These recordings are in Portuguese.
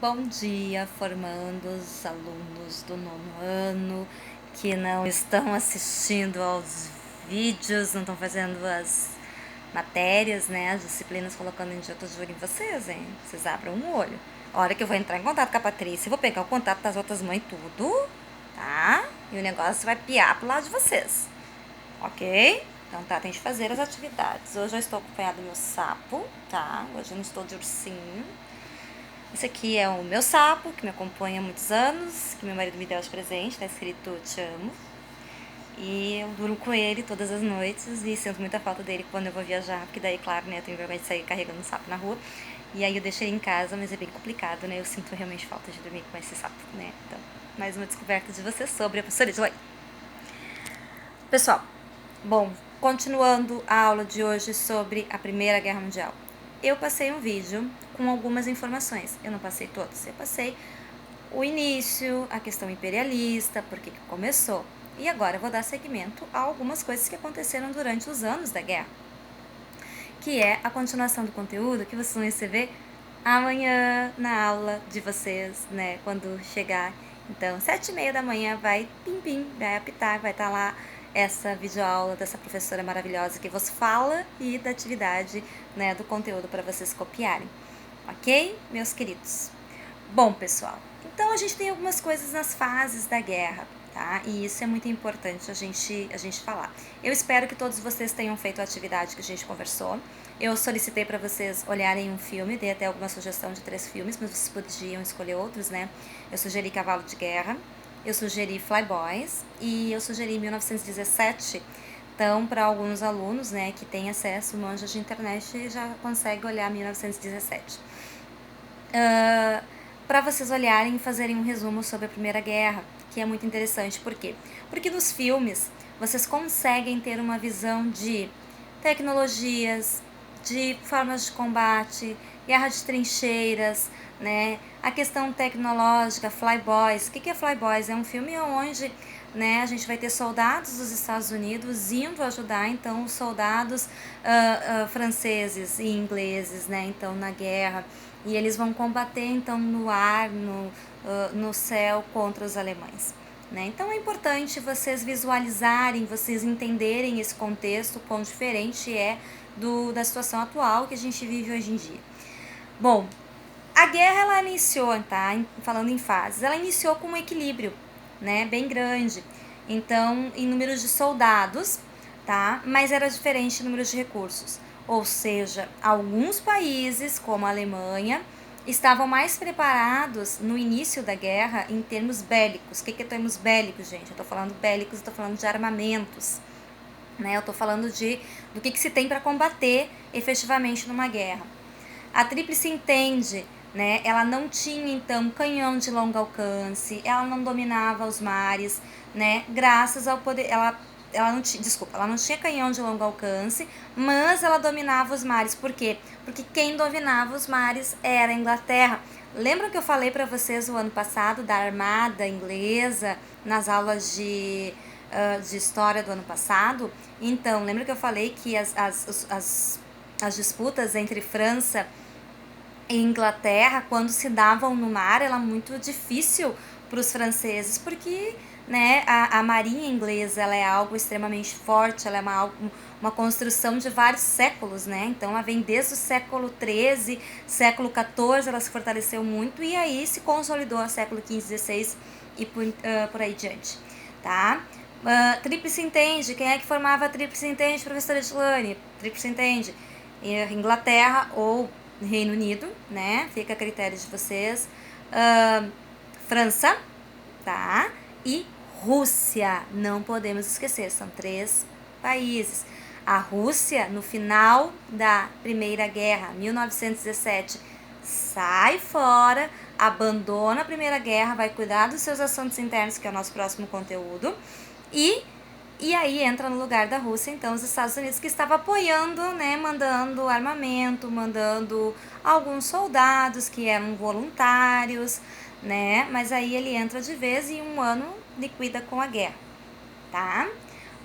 Bom dia, formandos, alunos do nono ano que não estão assistindo aos vídeos, não estão fazendo as matérias, né, as disciplinas colocando em dia. Eu tô de olho em vocês, hein? Vocês abram um olho. A hora que eu vou entrar em contato com a Patrícia, eu vou pegar o contato das outras mães tudo, tá? E o negócio vai piar pro lado de vocês, ok? Então tá, tem que fazer as atividades. Hoje eu estou acompanhada do meu sapo, tá? Hoje eu não estou de ursinho. Esse aqui é o meu sapo, que me acompanha há muitos anos, que meu marido me deu de presente, tá escrito Te amo. E eu durmo com ele todas as noites e sinto muita falta dele quando eu vou viajar, porque daí, claro, né, eu tenho vergonha de sair carregando um sapo na rua. E aí eu deixo ele em casa, mas é bem complicado, né? Eu sinto realmente falta de dormir com esse sapo, né? Então, mais uma descoberta de você sobre a professora de Pessoal, bom, continuando a aula de hoje sobre a Primeira Guerra Mundial. Eu passei um vídeo com algumas informações. Eu não passei todas, eu passei o início, a questão imperialista, por que começou. E agora eu vou dar seguimento a algumas coisas que aconteceram durante os anos da guerra, que é a continuação do conteúdo que vocês vão receber amanhã na aula de vocês, né, quando chegar. Então, 7h30 da manhã vai pim, vai apitar, vai estar lá essa videoaula dessa professora maravilhosa que vos fala e da atividade, né, do conteúdo para vocês copiarem. Ok, meus queridos? Bom, pessoal, então a gente tem algumas coisas nas fases da guerra, tá? E isso é muito importante a gente falar. Eu espero que todos vocês tenham feito a atividade que a gente conversou. Eu solicitei para vocês olharem um filme, dei até alguma sugestão de 3 filmes, mas vocês podiam escolher outros, né? Eu sugeri Cavalo de Guerra, eu sugeri Flyboys e eu sugeri 1917. Então, para alguns alunos, né, que têm acesso, manja de internet, já consegue olhar 1917. Para vocês olharem e fazerem um resumo sobre a Primeira Guerra, que é muito interessante. Por quê? Porque nos filmes vocês conseguem ter uma visão de tecnologias, de formas de combate, guerra de trincheiras, né? A questão tecnológica, Flyboys. O que é Flyboys? É um filme onde, né, a gente vai ter soldados dos Estados Unidos indo ajudar então os soldados franceses e ingleses, né, então na guerra, e eles vão combater então no ar, no céu contra os alemães. Né? Então é importante vocês visualizarem, vocês entenderem esse contexto, quão diferente é da situação atual que a gente vive hoje em dia. Bom, a guerra ela iniciou, tá? Falando em fases, ela iniciou com um equilíbrio, né? Bem grande. Então, em números de soldados, tá? Mas era diferente em números de recursos. Ou seja, alguns países, como a Alemanha, estavam mais preparados no início da guerra em termos bélicos. O que é termos bélicos, gente? Eu tô falando bélicos, eu tô falando de armamentos. Né? Eu tô falando do que se tem para combater efetivamente numa guerra. A Tríplice Entende, né? Ela não tinha então canhão de longo alcance, ela não dominava os mares, né? Graças ao poder, ela não tinha canhão de longo alcance, mas ela dominava os mares. Por quê? Porque quem dominava os mares era a Inglaterra. Lembram que eu falei para vocês o ano passado da armada inglesa nas aulas de história do ano passado? Então, lembra que eu falei que as disputas entre França e Inglaterra, quando se davam no mar, era muito difícil para os franceses, porque, né, a marinha inglesa ela é algo extremamente forte, ela é uma construção de vários séculos, né? Então ela vem desde o século XIII, século XIV, ela se fortaleceu muito e aí se consolidou no século XV, XVI e por aí diante, tá? Tríplice Entende, quem é que formava a Tríplice Entende, professora Edilane? Tríplice Entende, Inglaterra ou Reino Unido, né? Fica a critério de vocês. França, tá? E Rússia, não podemos esquecer, são 3 países. A Rússia, no final da Primeira Guerra, 1917, sai fora, abandona a Primeira Guerra, vai cuidar dos seus assuntos internos, que é o nosso próximo conteúdo, e aí entra no lugar da Rússia, então, os Estados Unidos, que estava apoiando, né, mandando armamento, mandando alguns soldados que eram voluntários, né, mas aí ele entra de vez e em um ano liquida com a guerra, tá?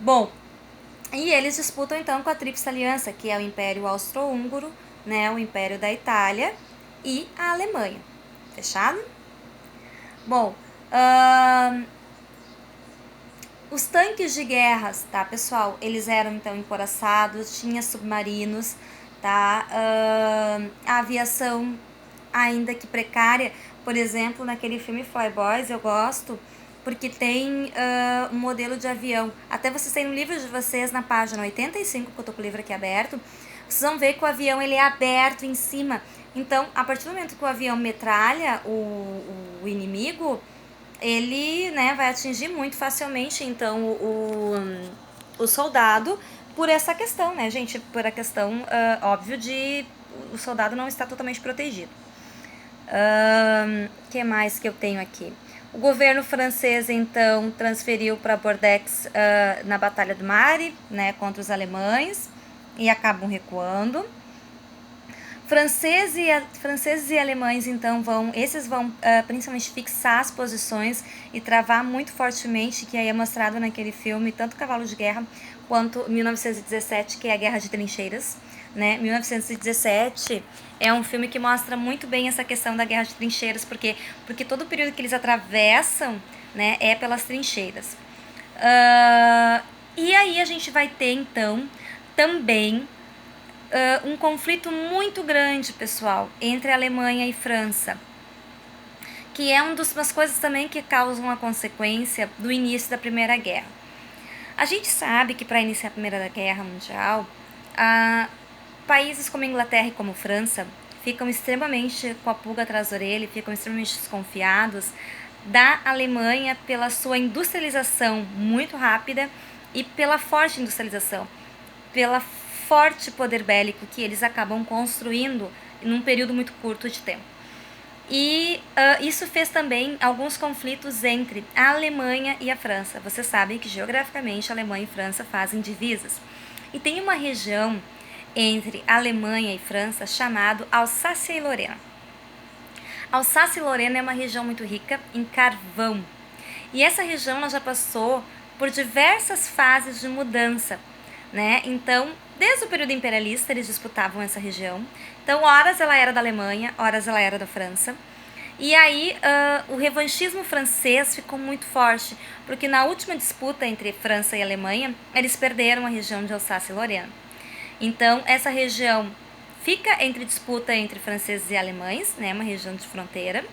Bom, e eles disputam então com a Tríplice Aliança, que é o Império Austro-Húngaro, né, o Império da Itália e a Alemanha, Fechado? Bom, ahn, os tanques de guerras, tá, pessoal? Eles eram, então, encoraçados, tinha submarinos, tá? A aviação, ainda que precária, por exemplo, naquele filme Flyboys, eu gosto, porque tem um modelo de avião. Até vocês têm no livro de vocês, na página 85, que eu tô com o livro aqui aberto, vocês vão ver que o avião ele é aberto em cima. Então, a partir do momento que o avião metralha o inimigo, ele, né, vai atingir muito facilmente, então, o soldado, por essa questão, né, gente, por a questão, óbvio, de o soldado não estar totalmente protegido. Que mais que eu tenho aqui? O governo francês, então, transferiu para Bordeaux na Batalha do Mare, né, contra os alemães, e acabam recuando. Franceses e alemães, então, vão principalmente fixar as posições e travar muito fortemente, que aí é mostrado naquele filme, tanto Cavalo de Guerra quanto 1917, que é a Guerra de Trincheiras, né? 1917 é um filme que mostra muito bem essa questão da Guerra de Trincheiras, porque todo o período que eles atravessam, né, é pelas trincheiras. E aí a gente vai ter, então, também um conflito muito grande, pessoal, entre a Alemanha e França, que é umas coisas também que causam a consequência do início da Primeira Guerra. A gente sabe que para iniciar a Primeira Guerra Mundial, países como Inglaterra e como França ficam extremamente com a pulga atrás da orelha, ficam extremamente desconfiados da Alemanha pela sua industrialização muito rápida e pela forte industrialização, pela forte poder bélico que eles acabam construindo num período muito curto de tempo. E isso fez também alguns conflitos entre a Alemanha e a França. Vocês sabem que geograficamente a Alemanha e a França fazem divisas. E tem uma região entre Alemanha e França chamado Alsácia e Lorena. Alsácia e Lorena é uma região muito rica em carvão. E essa região ela já passou por diversas fases de mudança, né? Então, desde o período imperialista, eles disputavam essa região. Então, horas ela era da Alemanha, horas ela era da França. E aí, o revanchismo francês ficou muito forte, porque na última disputa entre França e Alemanha, eles perderam a região de Alsácia e Lorena. Então, essa região fica entre disputa entre franceses e alemães, né? Uma região de fronteira.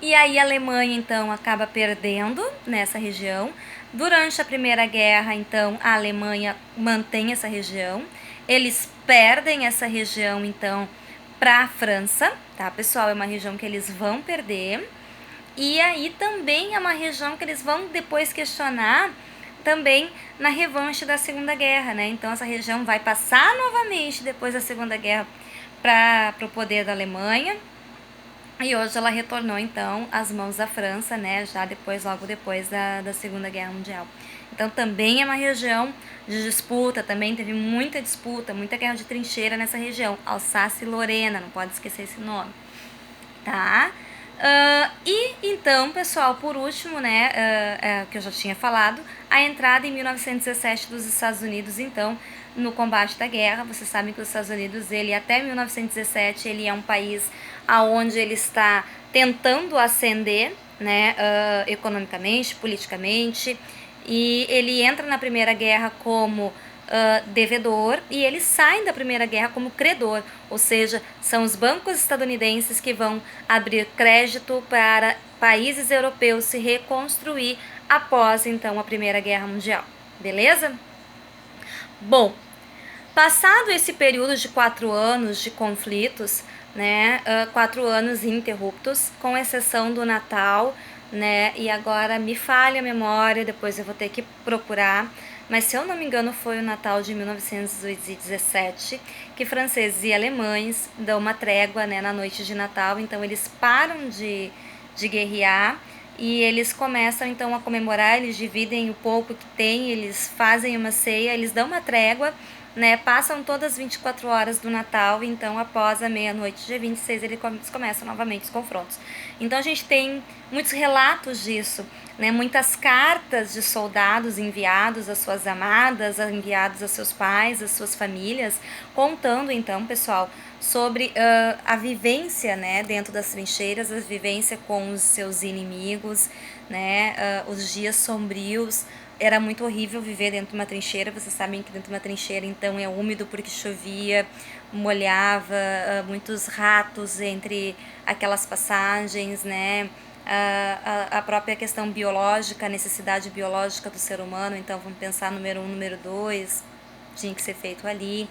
E aí a Alemanha, então, acaba perdendo nessa região. Durante a Primeira Guerra, então, a Alemanha mantém essa região. Eles perdem essa região, então, para a França, tá, pessoal? É uma região que eles vão perder. E aí também é uma região que eles vão depois questionar também na revanche da Segunda Guerra, né? Então, essa região vai passar novamente depois da Segunda Guerra para o poder da Alemanha. E hoje ela retornou, então, às mãos da França, né, já logo depois da Segunda Guerra Mundial. Então, também é uma região de disputa, também teve muita disputa, muita guerra de trincheira nessa região. Alsácia e Lorena, não pode esquecer esse nome, tá? E, então, pessoal, por último, né, que eu já tinha falado, a entrada em 1917 dos Estados Unidos, então, no combate da guerra. Vocês sabem que os Estados Unidos, ele até 1917, ele é um país aonde ele está tentando ascender, né, economicamente, politicamente, e ele entra na Primeira Guerra como devedor e ele sai da Primeira Guerra como credor, ou seja, são os bancos estadunidenses que vão abrir crédito para países europeus se reconstruir após, então, a Primeira Guerra Mundial, beleza? Bom, passado esse período de 4 anos de conflitos, né, 4 anos ininterruptos, com exceção do Natal, né, e agora me falha a memória, depois eu vou ter que procurar, mas se eu não me engano foi o Natal de 1917, que franceses e alemães dão uma trégua, né, na noite de Natal, então eles param de guerrear e eles começam então a comemorar, eles dividem o pouco que tem, eles fazem uma ceia, eles dão uma trégua, né, passam todas as 24 horas do Natal, então após a meia-noite, dia 26, eles começam novamente os confrontos. Então a gente tem muitos relatos disso, né, muitas cartas de soldados enviados às suas amadas, enviados aos seus pais, às suas famílias, contando então, pessoal, sobre a vivência, né, dentro das trincheiras, a vivência com os seus inimigos, né, os dias sombrios. Era muito horrível viver dentro de uma trincheira. Vocês sabem que dentro de uma trincheira então é úmido porque chovia, molhava, muitos ratos entre aquelas passagens, né, a própria questão biológica, a necessidade biológica do ser humano. Então vamos pensar número 1, número 2, tinha que ser feito ali.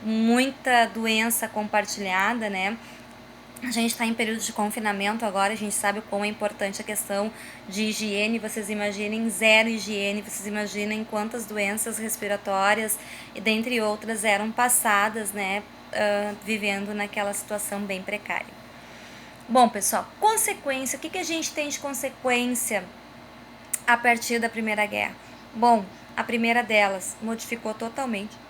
Muita doença compartilhada, né? A gente está em período de confinamento agora, a gente sabe o quão é importante a questão de higiene. Vocês imaginem zero higiene, vocês imaginem quantas doenças respiratórias e dentre outras eram passadas, né, vivendo naquela situação bem precária. Bom, pessoal, consequência, o que a gente tem de consequência a partir da Primeira Guerra? Bom, a primeira delas modificou totalmente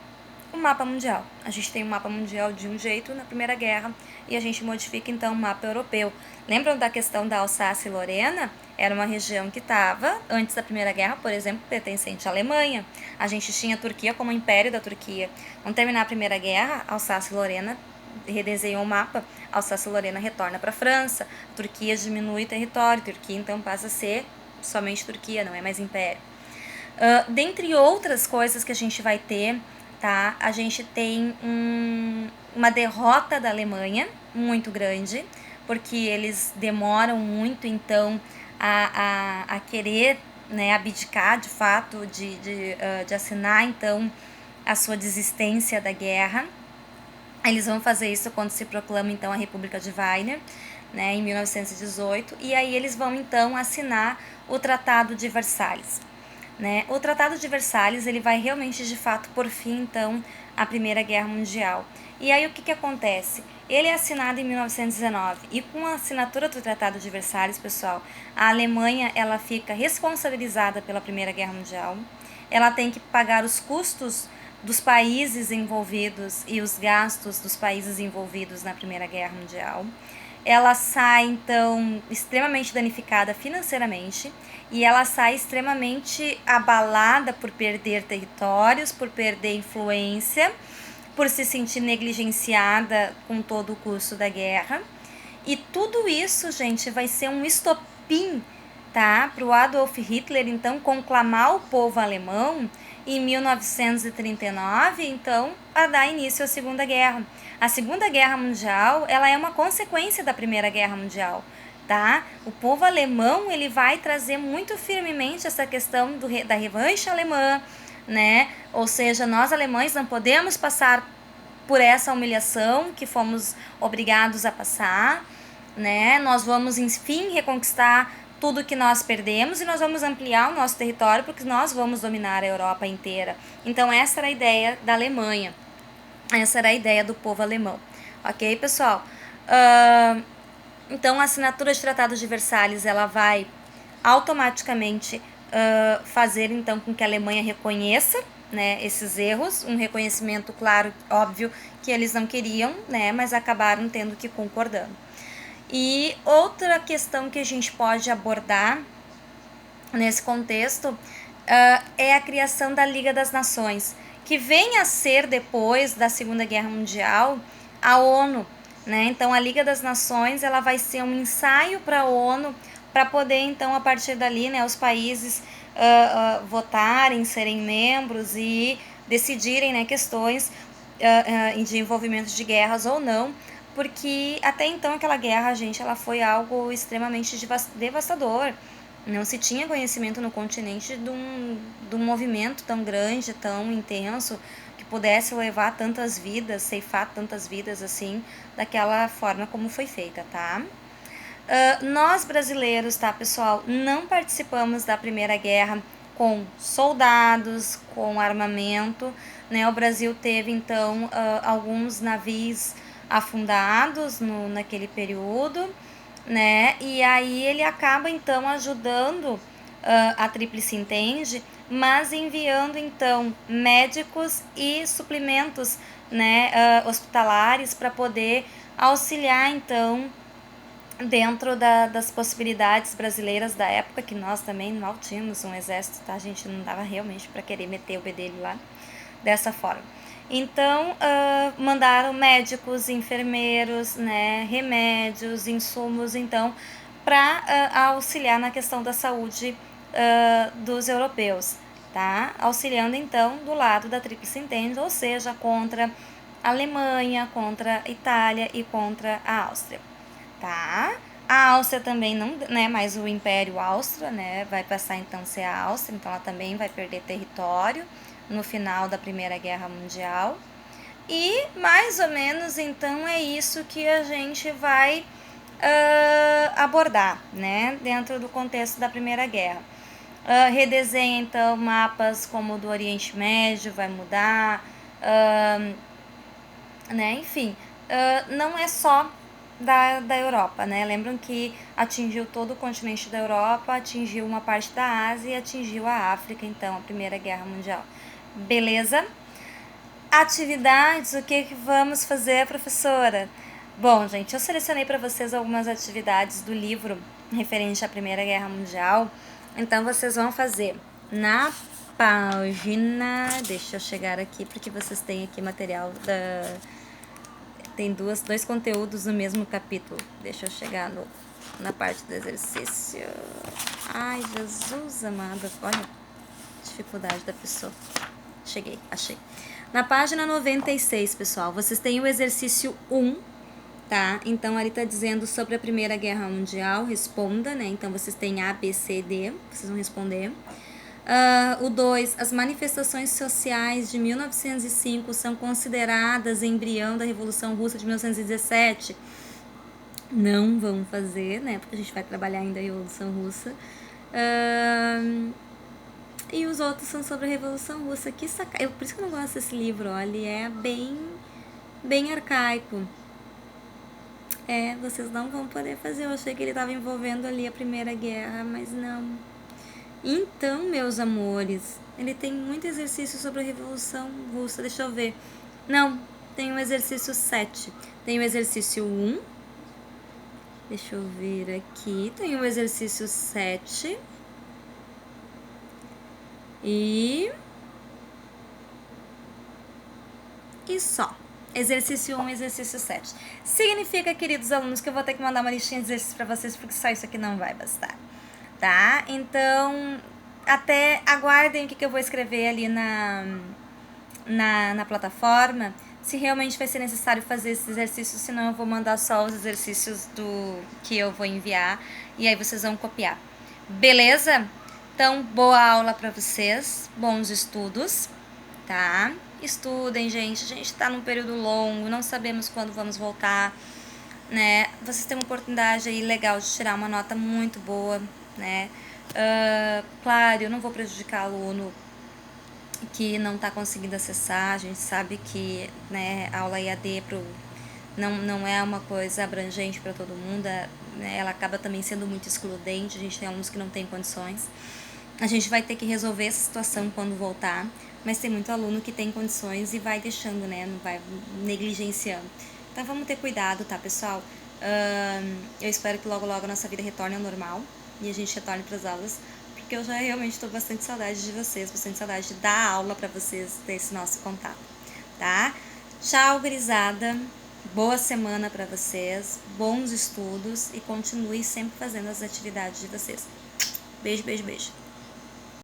o mapa mundial. A gente tem um mapa mundial de um jeito na Primeira Guerra e a gente modifica então o mapa europeu. Lembram da questão da Alsácia e Lorena? Era uma região que estava, antes da Primeira Guerra, por exemplo, pertencente à Alemanha. A gente tinha a Turquia como Império da Turquia. Quando terminar a Primeira Guerra, Alsácia e Lorena redesenham o mapa, Alsácia e Lorena retorna para a França, a Turquia diminui o território, a Turquia então passa a ser somente Turquia, não é mais Império. Dentre outras coisas que a gente vai ter, tá? A gente tem uma derrota da Alemanha muito grande, porque eles demoram muito então a querer, né, abdicar de fato de assinar então a sua desistência da guerra. Eles vão fazer isso quando se proclama então a República de Weimar, né, em 1918, e aí eles vão então assinar o Tratado de Versalhes. Né? O Tratado de Versalhes ele vai realmente de fato por fim então à Primeira Guerra Mundial. E aí o que acontece? Ele é assinado em 1919 e com a assinatura do Tratado de Versalhes, pessoal, a Alemanha ela fica responsabilizada pela Primeira Guerra Mundial. Ela tem que pagar os custos dos países envolvidos e os gastos dos países envolvidos na Primeira Guerra Mundial. Ela sai, então, extremamente danificada financeiramente e ela sai extremamente abalada por perder territórios, por perder influência, por se sentir negligenciada com todo o custo da guerra. E tudo isso, gente, vai ser um estopim, tá, para o Adolf Hitler, então, conclamar o povo alemão em 1939, então, a dar início à Segunda Guerra. A Segunda Guerra Mundial, ela é uma consequência da Primeira Guerra Mundial, tá? O povo alemão, ele vai trazer muito firmemente essa questão da revanche alemã, né? Ou seja, nós alemães não podemos passar por essa humilhação que fomos obrigados a passar, né? Nós vamos, enfim, reconquistar tudo que nós perdemos e nós vamos ampliar o nosso território porque nós vamos dominar a Europa inteira. Então essa era a ideia da Alemanha, essa era a ideia do povo alemão. Ok, pessoal? Então a assinatura de Tratado de Versalhes ela vai automaticamente fazer então com que a Alemanha reconheça, né, esses erros, um reconhecimento claro, óbvio, que eles não queriam, né, mas acabaram tendo que concordando. E outra questão que a gente pode abordar nesse contexto é a criação da Liga das Nações, que vem a ser, depois da Segunda Guerra Mundial, a ONU, né? Então a Liga das Nações ela vai ser um ensaio para a ONU, para poder então a partir dali, né, os países votarem, serem membros e decidirem, né, questões de envolvimento de guerras ou não, porque até então aquela guerra, gente, ela foi algo extremamente devastador. Não se tinha conhecimento no continente de um movimento tão grande, tão intenso, que pudesse levar tantas vidas, ceifar tantas vidas assim, daquela forma como foi feita, tá? Nós brasileiros, tá, pessoal, não participamos da Primeira Guerra com soldados, com armamento, né? O Brasil teve, então, alguns navios afundados naquele período, né? E aí ele acaba, então, ajudando a Tríplice Entende, mas enviando, então, médicos e suplementos, né, hospitalares para poder auxiliar, então, dentro das possibilidades brasileiras da época, que nós também mal tínhamos um exército, tá? A gente não dava realmente para querer meter o bedelho lá dessa forma. Então, mandaram médicos, enfermeiros, né, remédios, insumos, então, para auxiliar na questão da saúde dos europeus, tá? Auxiliando, então, do lado da Tríplice Entente, ou seja, contra a Alemanha, contra a Itália e contra a Áustria, tá? A Áustria também não, né, mas o Império Áustria, né, vai passar então a ser a Áustria, então ela também vai perder território no final da Primeira Guerra Mundial. E mais ou menos então é isso que a gente vai abordar, né, dentro do contexto da Primeira Guerra. Redesenha então mapas como o do Oriente Médio, vai mudar, né, enfim, não é só da Europa, né? Lembram que atingiu todo o continente da Europa, atingiu uma parte da Ásia e atingiu a África, então, a Primeira Guerra Mundial. Beleza? Atividades, o que vamos fazer, professora? Bom, gente, eu selecionei para vocês algumas atividades do livro referente à Primeira Guerra Mundial. Então, vocês vão fazer na página... Deixa eu chegar aqui, porque vocês têm aqui material da... Tem dois conteúdos no mesmo capítulo. Deixa eu chegar na parte do exercício. Ai, Jesus amado, olha a dificuldade da pessoa. Cheguei, achei. Na página 96, pessoal, vocês têm o exercício 1, tá? Então, ali tá dizendo sobre a Primeira Guerra Mundial, responda, né? Então, vocês têm A, B, C, D, vocês vão responder. O 2, as manifestações sociais de 1905 são consideradas embrião da Revolução Russa de 1917? Não vão fazer, né? Porque a gente vai trabalhar ainda a Revolução Russa. E os outros são sobre a Revolução Russa. Que saca... Por isso que eu não gosto desse livro, ó. Ele é bem arcaico. Vocês não vão poder fazer. Eu achei que ele estava envolvendo ali a Primeira Guerra, mas não. Então, meus amores, ele tem muito exercício sobre a Revolução Russa. Deixa eu ver. Não, tem o exercício 7. Tem o exercício 1. Deixa eu ver aqui. Tem o exercício 7. E só. Exercício 1 e exercício 7. Significa, queridos alunos, que eu vou ter que mandar uma listinha de exercícios para vocês, porque só isso aqui não vai bastar. Tá? Então, até aguardem o que eu vou escrever ali na plataforma, se realmente vai ser necessário fazer esses exercícios, senão eu vou mandar só os exercícios que eu vou enviar, e aí vocês vão copiar. Beleza? Então, boa aula para vocês, bons estudos, tá? Estudem, gente, a gente tá num período longo, não sabemos quando vamos voltar, né? Vocês têm uma oportunidade aí legal de tirar uma nota muito boa, né? Claro, eu não vou prejudicar aluno que não está conseguindo acessar. A gente sabe que, né, a aula EAD não é uma coisa abrangente para todo mundo, né? Ela acaba também sendo muito excludente. A gente tem alunos que não têm condições. A gente vai ter que resolver essa situação quando voltar, mas tem muito aluno que tem condições e vai deixando, né? Não vai negligenciando. Então vamos ter cuidado, tá, pessoal? Eu espero que logo a nossa vida retorne ao normal e a gente retorne para as aulas, porque eu já realmente estou bastante saudade de vocês, bastante saudade de dar aula para vocês, ter esse nosso contato, tá? Tchau, gurizada. Boa semana para vocês, bons estudos e continue sempre fazendo as atividades de vocês. Beijo, beijo, beijo.